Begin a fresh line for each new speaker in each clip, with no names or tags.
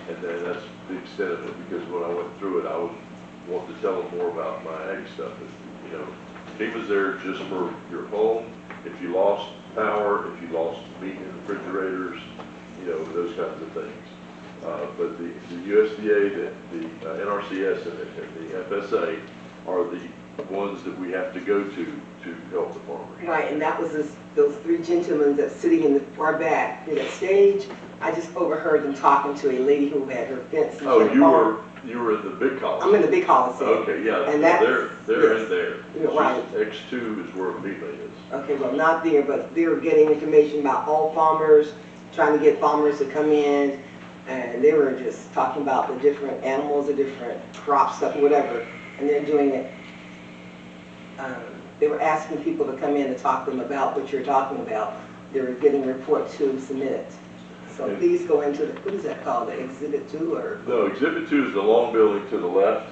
And then that's the extent of it, because when I went through it, I was wanting to tell them more about my ag stuff. You know, FEMA's there just for your home. If you lost power, if you lost meat in refrigerators, you know, those kinds of things. But the USDA, the NRCS, and the FSA are the ones that we have to go to help the farmers.
Right, and that was those three gentlemen that's sitting in the far back in that stage. I just overheard them talking to a lady who had her fence.
Oh, you were in the big Coliseum.
I'm in the big Coliseum.
Okay, yeah,
and
they're
yes,
in there.
Right.
X2 is where FEMA is.
Okay, well, not there, but they were getting information about all farmers, trying to get farmers to come in, and they were just talking about the different animals, the different crop stuff, whatever, and they're doing it. They were asking people to come in and talk to them about what you're talking about. They were getting a report to submit it. So please go into the, what is that called, the Exhibit 2 or?
No, Exhibit 2 is the long building to the left.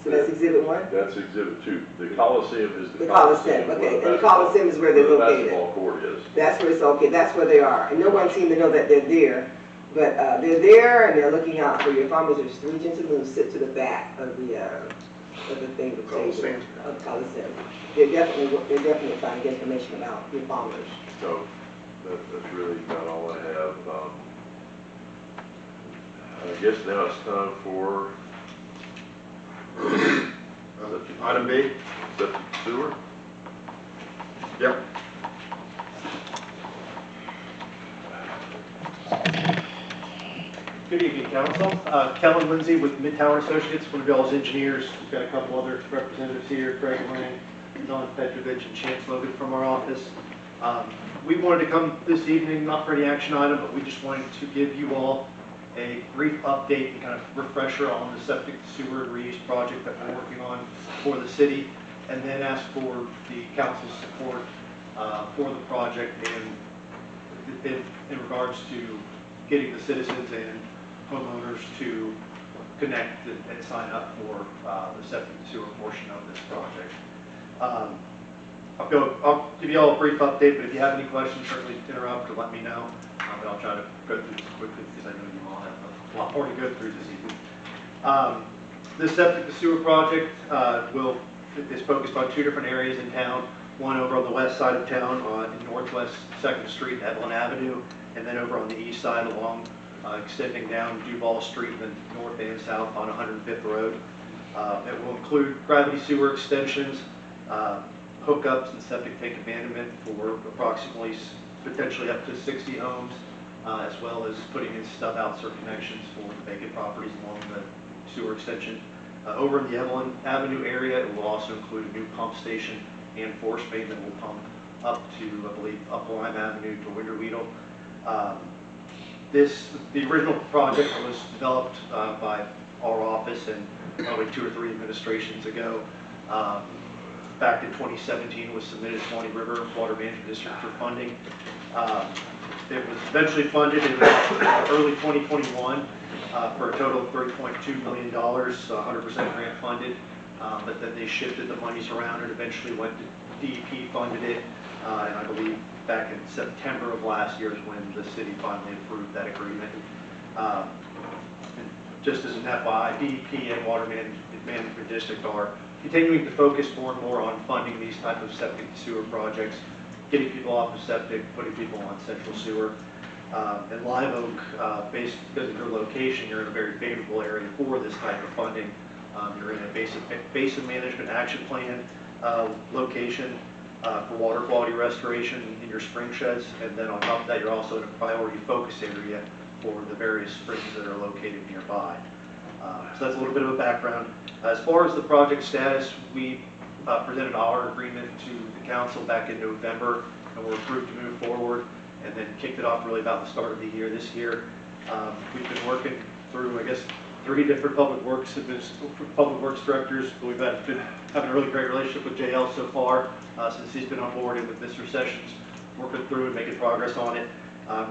So that's Exhibit 1?
That's Exhibit 2. The Coliseum is
the Coliseum. Okay, and the Coliseum is where they're located.
The basketball court is.
That's where it's okay. That's where they are. And no one seemed to know that they're there. But they're there and they're looking out for your farmers. There's three gentlemen who sit to the back of the thing, the table of the Coliseum. They're definitely trying to get information about your farmers.
So that's really about all I have. I guess now it's time for
item B.
septic sewer.
Yep.
Good evening, Council. Kellen Lindsay with Midtower Associates, one of y'all's engineers. We've got a couple other representatives here, Craig Lang, Don Petrovich, and Chance Logan from our office. We wanted to come this evening, not for any action item, but we just wanted to give you all a brief update and kind of refresher on the septic sewer and reuse project that we're working on for the city, and then ask for the council's support for the project in regards to getting the citizens and homeowners to connect and sign up for the septic sewer portion of this project. I'll give you all a brief update, but if you have any questions, certainly interrupt or let me know. But I'll try to go through this quickly because I know you all have a lot more to go through this evening. This septic sewer project is focused on two different areas in town. One over on the west side of town in Northwest 2nd Street and Evelyn Avenue, and then over on the east side along extending down Duval Street and then north and south on 105th Road. It will include gravity sewer extensions, hookups and septic tank abandonment for approximately potentially up to 60 homes, as well as putting in stub-outs or connections for the vacant properties along the sewer extension. Over in the Evelyn Avenue area, it will also include a new pump station and force main that will pump up to, I believe, up Lime Avenue to Winterweedle. The original project was developed by our office and probably 2 or 3 administrations ago. Back in 2017, was submitted to Swanee River Water Management District for funding. It was eventually funded in early 2021 for a total of $3.2 million, 100% grant funded. But then they shifted the monies around and eventually went to DEP funded it. And I believe back in September of last year is when the city finally approved that agreement. And just as an FYI, DEP and Water Management District are continuing to focus more and more on funding these type of septic sewer projects, getting people off of septic, putting people on central sewer. And Live Oak, based because of your location, you're in a very favorable area for this type of funding. You're in a basin management action plan location for water quality restoration in your spring sheds, and then on top of that, you're also in a priority focus area for the various springs that are located nearby. So that's a little bit of a background. As far as the project status, we presented our agreement to the council back in November, and were approved to move forward, and then kicked it off really about the start of the year this year. We've been working through, I guess, 3 different public works directors. We've been having a really great relationship with JL so far since he's been on board, and with Mr. Sessions working through and making progress on it.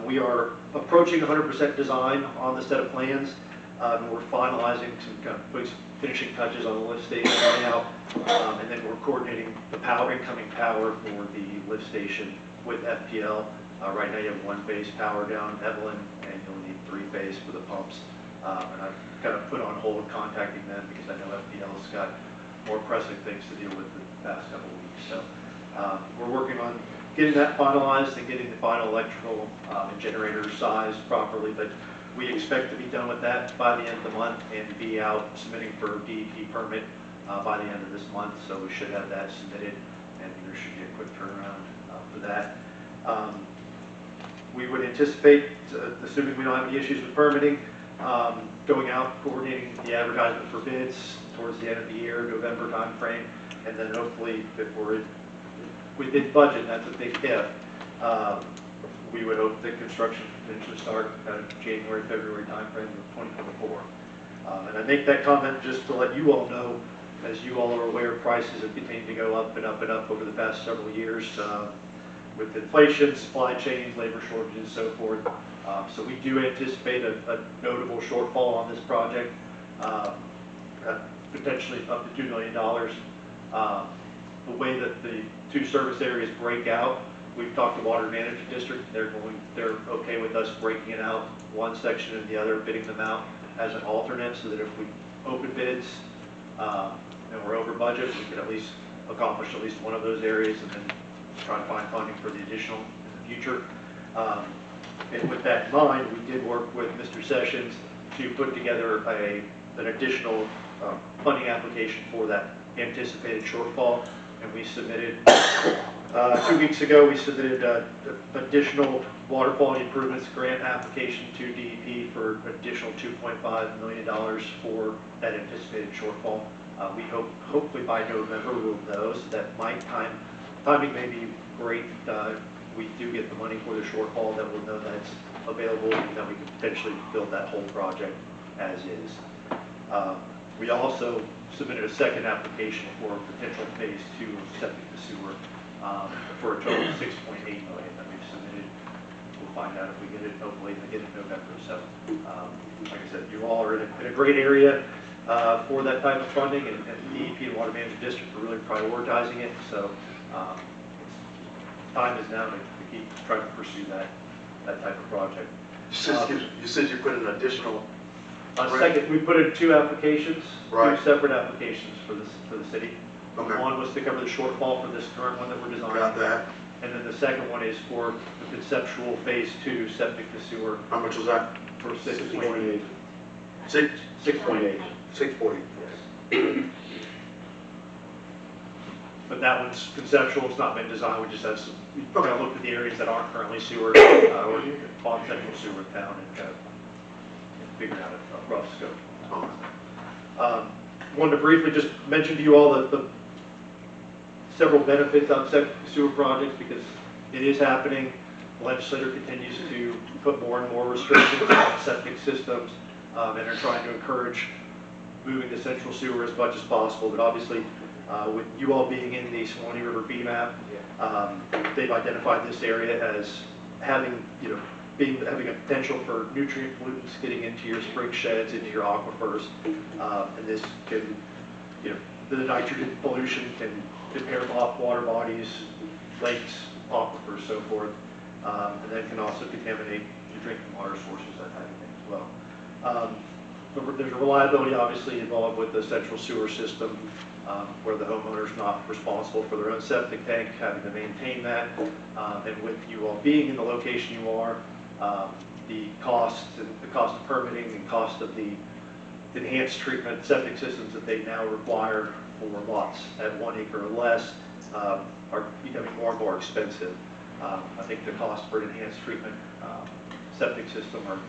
We are approaching 100% design on the set of plans. We're finalizing some kind of finishing touches on the lift station layout, and then we're coordinating the incoming power for the lift station with FPL. Right now you have 1-phase power down Evelyn, and you'll need 3-phase for the pumps And I've kind of put on hold contacting them because I know FPL's got more pressing things to deal with the past couple of weeks. So we're working on getting that finalized and getting the final electrical and generator sized properly, but we expect to be done with that by the end of the month and be out submitting for DEP permit by the end of this month. So we should have that submitted, and there should be a quick turnaround for that. We would anticipate, assuming we don't have any issues with permitting, going out, coordinating the advertisement for bids towards the end of the year, November timeframe, and then hopefully if we're within budget, that's a big if, we would hope that construction can potentially start kind of January, February timeframe of 2024. And I make that comment just to let you all know, as you all are aware, prices have continued to go up and up and up over the past several years with inflation, supply chains, labor shortages, so forth. So we do anticipate a notable shortfall on this project, potentially up to $2 million. The way that the two service areas break out, we've talked to Water Management District. They're okay with us breaking it out, one section and the other, bidding them out as an alternate, so that if we open bids and we're over budget, we can at least accomplish at least one of those areas and then try to find funding for the additional in the future. And with that in mind, we did work with Mr. Sessions to put together an additional funding application for that anticipated shortfall. And we submitted, 2 weeks ago, we submitted additional water quality improvements grant application to DEP for additional $2.5 million for that anticipated shortfall. We hopefully by November we'll know, so that timing may be great. We do get the money for the shortfall, that we'll know that it's available and that we can potentially build that whole project as is. We also submitted a second application for potential phase 2 of septic to sewer for a total of $6.8 million that we've submitted. We'll find out if we get it, hopefully we get it in November. So like I said, you all are in a great area for that type of funding, and the DEP and Water Management District are really prioritizing it. So time is now to keep trying to pursue that type of project.
You said you put an additional.
Second, we put in 2 applications,
Right.
2 separate applications for the city.
Okay.
One was to cover the shortfall for this current one that we're designing.
Got that.
And then the second one is for the conceptual phase 2 septic to sewer
How much was that?
for 6.8.
6.8. 6.8.
Yes. But that one's conceptual, it's not been designed, we just have some, we kind of looked at the areas that aren't currently sewer, or on central sewer in town, and kind of figured out a rough scope. Wanted to briefly just mention to you all the several benefits of septic sewer projects, because it is happening. The legislature continues to put more and more restrictions on septic systems, and are trying to encourage moving to central sewer as much as possible. But obviously, with you all being in the Swanee River BMAP, they've identified this area as having, having a potential for nutrient pollutants getting into your spring sheds, into your aquifers, and this can, the nitrogen pollution can impair water bodies, lakes, aquifers, so forth, and then can also contaminate your drinking water sources, that type of thing as well. But there's a reliability obviously involved with the central sewer system, where the homeowner's not responsible for their own septic tank, having to maintain that, and with you all being in the location you are, the cost of permitting and cost of the enhanced treatment septic systems that they now require for lots at 1 acre or less are becoming more and more expensive. I think the cost for an enhanced treatment septic system are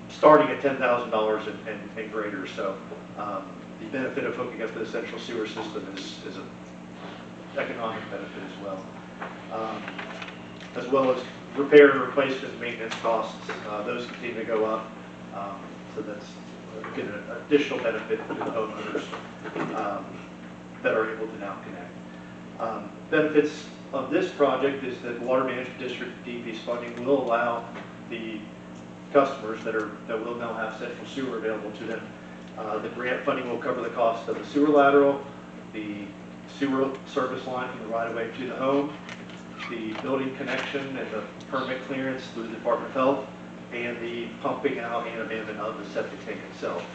starting at $10,000 and greater. So the benefit of hooking up to the central sewer system is an economic benefit as well as repair and replacement maintenance costs. Those continue to go up. So that's again an additional benefit for the homeowners that are able to now connect. Benefits of this project is that the Water Management District DEP's funding will allow the customers that will now have central sewer available to them. The grant funding will cover the cost of the sewer lateral, the sewer service line from the right-of-way to the home, the building connection and the permit clearance through the Department of Health, and the pumping out and abandonment of the septic tank itself.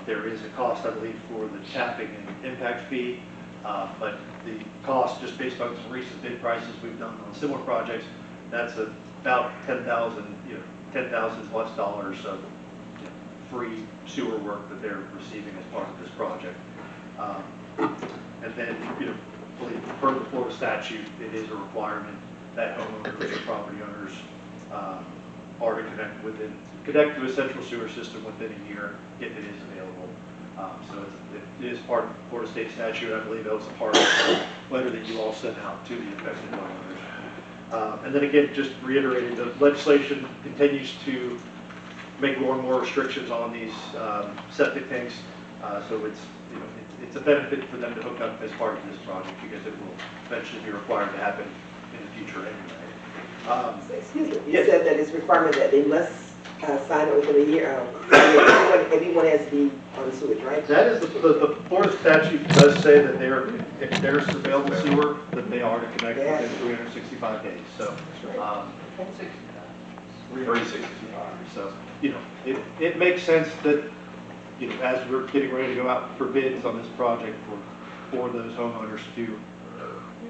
There is a cost, I believe, for the tapping and impact fee, but the cost, just based on some recent bid prices we've done on similar projects, that's about $10,000 plus dollars of free sewer work that they're receiving as part of this project. And then, per the Florida statute, it is a requirement that homeowners or property owners are to connect to a central sewer system within a year if it is available. So it is part of Florida state statute. I believe that was a part of the letter that you all sent out to the affected homeowners. And then again, just reiterating, the legislation continues to make more and more restrictions on these septic tanks. So it's a benefit for them to hook up as part of this project because it will eventually be required to happen in the future anyway.
Excuse me, you
yes.
said that it's requirement that they must sign it within a year. Everyone has to be on the sewage, right?
That is, the Florida statute does say that if there's available sewer, that they are to connect within 365 days. So, 365. So, it makes sense that, as we're getting ready to go out for bids on this project for those homeowners to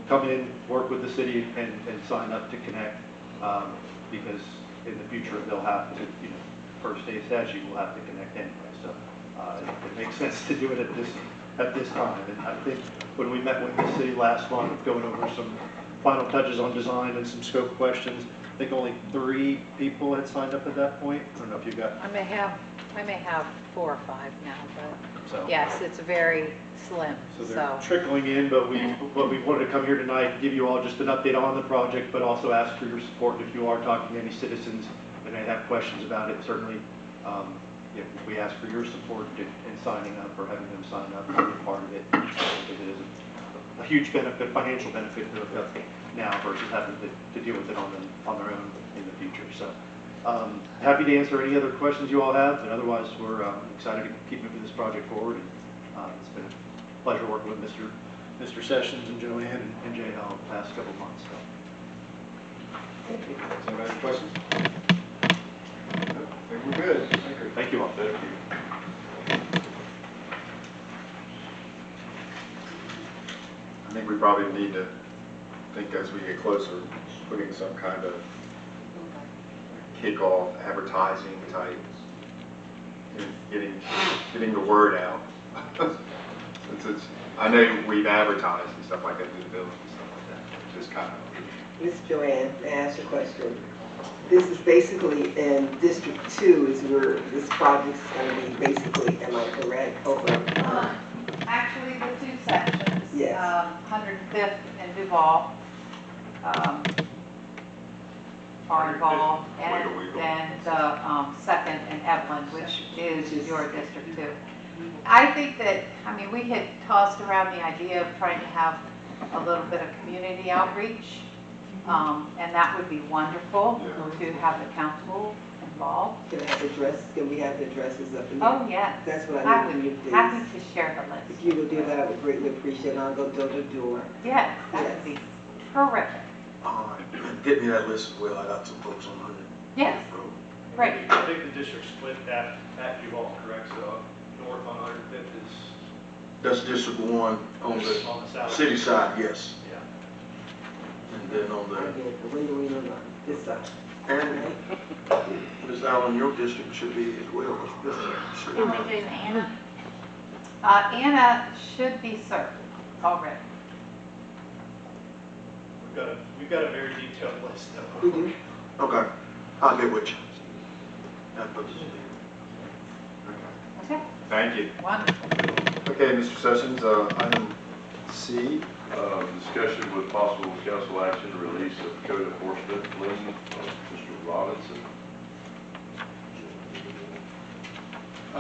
come in, work with the city and sign up to connect, because in the future they'll have to, per state statute, will have to connect anyway. So it makes sense to do it at this time. And I think when we met with the city last month, going over some final touches on design and some scope questions, I think only 3 people had signed up at that point. I don't know if you got.
I may have 4 or 5 now, but
So.
yes, it's very slim.
So they're trickling in, but we wanted to come here tonight and give you all just an update on the project, but also ask for your support if you are talking to any citizens and they have questions about it. Certainly, we ask for your support in signing up or having them sign up and be part of it, because it is a huge benefit, financial benefit to hook up now versus having to deal with it on their own in the future. So. Happy to answer any other questions you all have, and otherwise we're excited to keep moving this project forward. And it's been a pleasure working with Mr. Sessions and Joanne and Jay Hall the past couple of months. So.
Does anybody have any questions? No, I think we're good.
Thank you all.
Thank you.
I think we probably need to think as we get closer, putting some kind of kickoff advertising type, getting the word out. Since I know we've advertised and stuff like that through the village and stuff like that. Just kind of.
Miss Joanne, may I ask a question? This is basically in District 2 is where this project is going to be basically, am I correct? Over.
Actually, the 2 sections.
Yes.
105th and Duval are involved, and then the second in Evelyn, which is your District 2. I think that, we had tossed around the idea of trying to have a little bit of community outreach, and that would be wonderful to have the council involved.
Can we have the addresses up in there?
Oh, yes.
That's what
I
I need
would
from you,
be
please.
happy to share the list.
If you would do that, I would greatly appreciate it. I'll go door to door.
Yes, that would be terrific.
Get me that list as well. I got some folks on 100.
Yes, great.
I think the district split at Duval, correct? So north on 105th is
That's District 1 on
on
the
the south.
city side, yes.
Yeah.
And then on
I
the,
get the window on this side.
and Ms. Allen, your district should be as well.
Can we do Anna? Anna should be served already.
We've got a very detailed list
We
though.
do?
Okay, I'll get with you. That puts us
Okay,
Thank you.
wonderful.
Okay, Mr. Sessions, item C.
Discussion with possible council action, release of code enforcement lien of Mr. Robinson.
I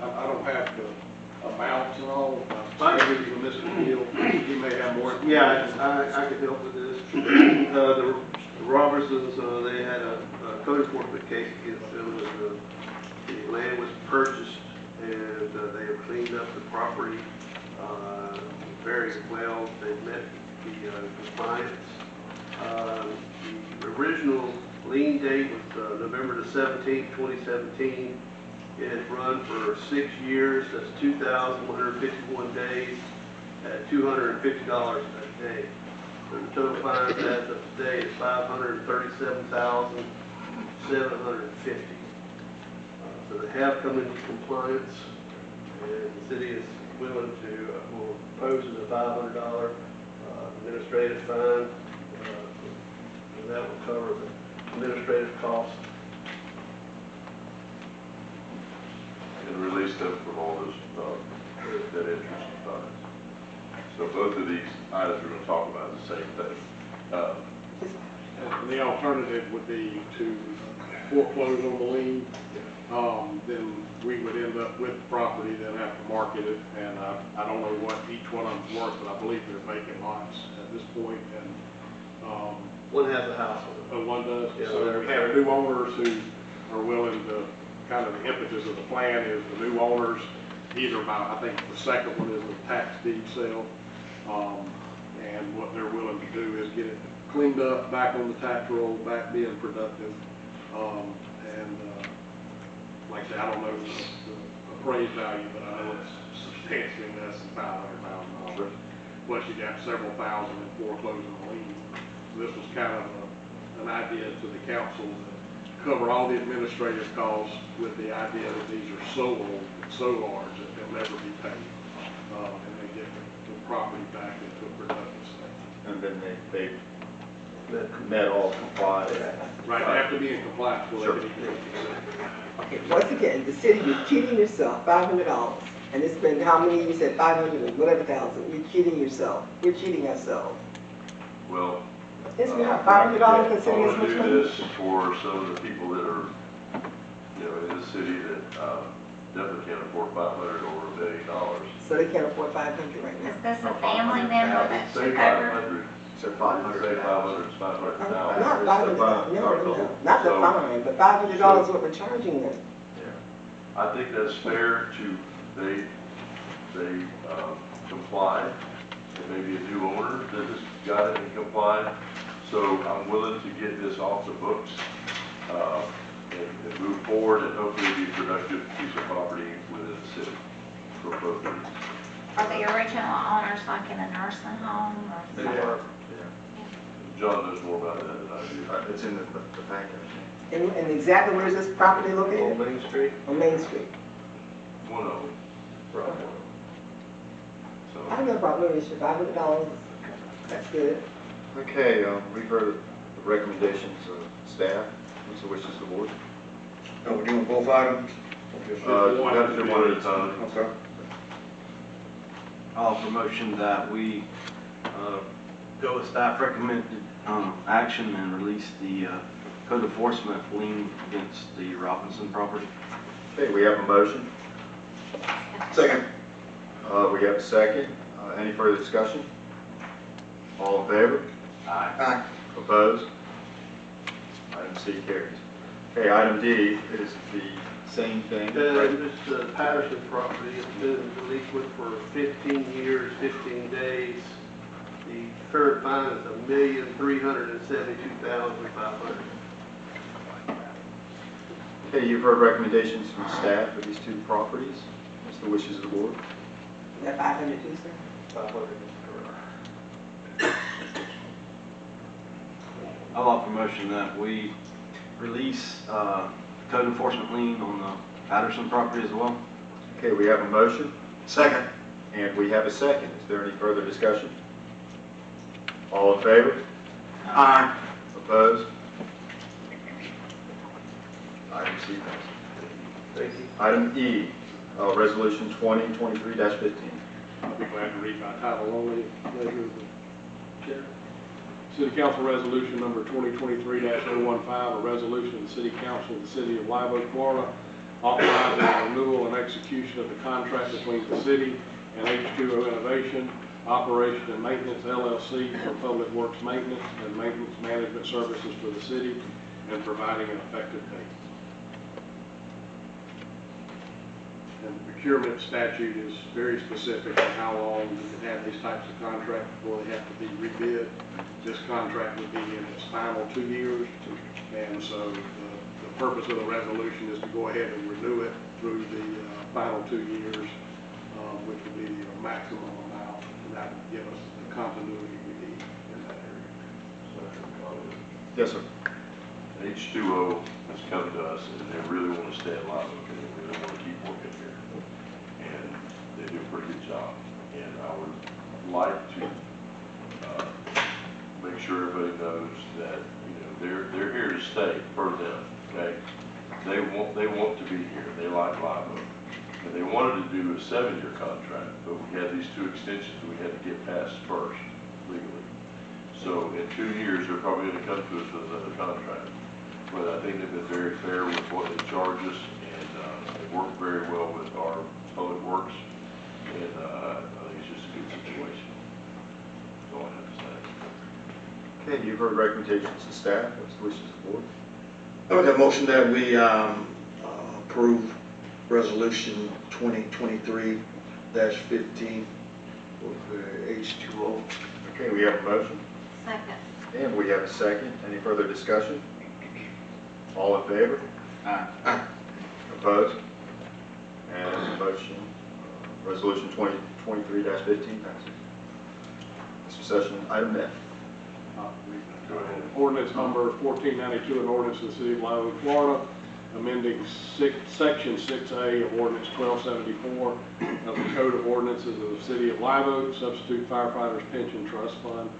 don't have the amounts and all. I give it to Mr. Neal. He may have more. Yeah, I could help with this. The Robertsons, they had a code enforcement case against them. The land was purchased and they have cleaned up the property very well. They met the compliance. The original Lien date was November the 17th, 2017. It has run for 6 years, that's 2,151 days at $250 a day. So the total fines as of today is $537,750. So they have come into compliance, and the city is willing to, will impose a $500 administrative fine, and that will cover the administrative costs.
And release them from all those, debt interest and fines. So both of these items we're gonna talk about is the same thing.
And the alternative would be to foreclose on the lien. Then we would end up with the property, then have to market it, and I don't know what each one of them's worth, but I believe they're vacant lots at this point, and,
One has a house on
one does.
Yeah,
So we have new owners who are willing to, kind of the impetus of the plan is the new owners, either by, I think the second one is a tax deed sale, and what they're willing to do is get it cleaned up, back on the tax roll, back being productive, like I said, I don't know the appraised value, but I know it's substantially less than $500,000. Plus you got several thousand in foreclosing the lien. So this was kind of an idea to the council to cover all the administrative costs with the idea that these are so old, so large that they'll never be paid. And they get the property back into a productive state.
And then they met all compliance.
Right, they have to be in compliance with
Sure.
everything.
Okay, once again, the city, you're cheating yourself, $500. And it's been how many, you said 500 and whatever thousand, you're cheating yourself. We're cheating ourselves.
Well,
Isn't $500
I
considered as
want
much
to do
money?
this for some of the people that are, you know, in the city that, definitely can't afford 500 or $1 million.
So they can't afford 500 right now.
Is this a family member that
Say
took over?
500,
So
say
500.
500 is 500
Not
now.
$500, no, not the
So-
fine, but $500 what we're charging them.
Yeah. I think that's fair to, they comply, and maybe a new owner that has got it and complied. So I'm willing to get this off the books, and move forward and hopefully be a productive piece of property within the city for both of these.
Are the original owners like in a nursing home or?
They were,
John knows more about that than I do.
yeah. It's in the packet.
And exactly where is this property
On
located?
Main Street.
On Main Street.
One of them.
Right.
So,
I have no problem with it, $500, that's good.
Okay, we've heard the recommendations of staff. What's the wishes of the board?
Are we doing both items?
we have to do one at a time.
Okay.
I'll offer a motion that we go with staff recommended action and release the code enforcement lien against the Robinson property.
Okay, we have a motion.
Second.
We have a second. Any further discussion? All in favor?
Aye.
Opposed? Item C carries. Okay, item D is the same thing.
This Patterson property has been delinquent for 15 years, 15 days. The current fine is $1,372,500.
Okay, you've heard recommendations from staff for these two properties. What's the wishes of the board?
Is that 500 too, sir?
500.
I'll offer a motion that we release code enforcement lien on the Patterson property as well.
Okay, we have a motion
Second.
and we have a second. Is there any further discussion? All in favor?
Aye.
Opposed? Item C passes.
Thank you.
Item E, resolution 2023-15.
I'll be glad to read by title only, pleasure of the chair. City Council Resolution Number 2023-015, a resolution of the City Council of the City of Live Oak, Florida, authorizing the renewal and execution of the contract between the city and H2O Innovation, Operation and Maintenance LLC for public works maintenance and maintenance management services for the city, and providing an effective date. And the procurement statute is very specific on how long you can have these types of contracts before they have to be rebid. This contract would be in its final 2 years, and so the purpose of the resolution is to go ahead and renew it through the final 2 years, which would be the maximum amount, and that would give us the continuity we need in that area.
Yes, sir.
H2O has come to us and they really want to stay alive and they really want to keep working here. And they do a pretty good job. And I would like to make sure everybody knows that, they're here to stay for them, okay? They want to be here. They like Live Oak. And they wanted to do a 7-year contract, but we had these 2 extensions we had to get passed first legally. So in 2 years, they're probably going to come to us with another contract. But I think they've been very fair with what they charge us, and they work very well with our public works, and I think it's just a good situation. That's all I have to say.
Okay, you've heard recommendations to staff. What's the wishes of the board?
I would have a motion that we approve resolution 2023-15 for the H2O.
Okay, we have a motion,
Second.
and we have a second. Any further discussion? All in favor?
Aye.
Opposed? And the motion, resolution 2023-15 passes. Mr. Sessions, item F.
Go ahead. Ordinance number 1492, an ordinance of the city of Live Oak, Florida, amending section 6A of ordinance 1274 of the Code of Ordinances of the city of Live Oak, substitute firefighters pension trust fund,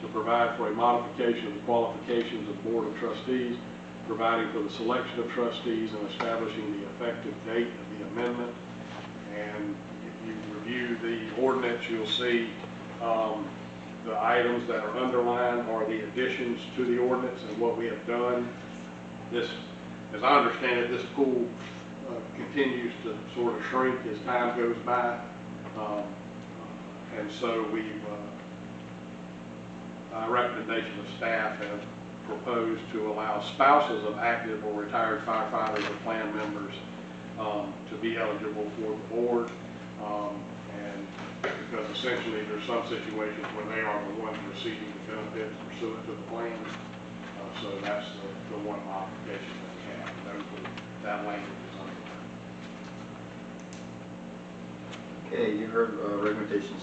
to provide for a modification of the qualifications of the Board of Trustees, providing for the selection of trustees and establishing the effective date of the amendment. And if you review the ordinance, you'll see the items that are underlined are the additions to the ordinance and what we have done. This, as I understand it, this pool continues to sort of shrink as time goes by. And so we've, by recommendation of staff, have proposed to allow spouses of active or retired firefighters or plan members to be eligible for the board. And because essentially there's some situations where they are the ones receiving the benefits pursuant to the plan. So that's the one modification that we have. That language is underlined.
Okay, you heard recommendations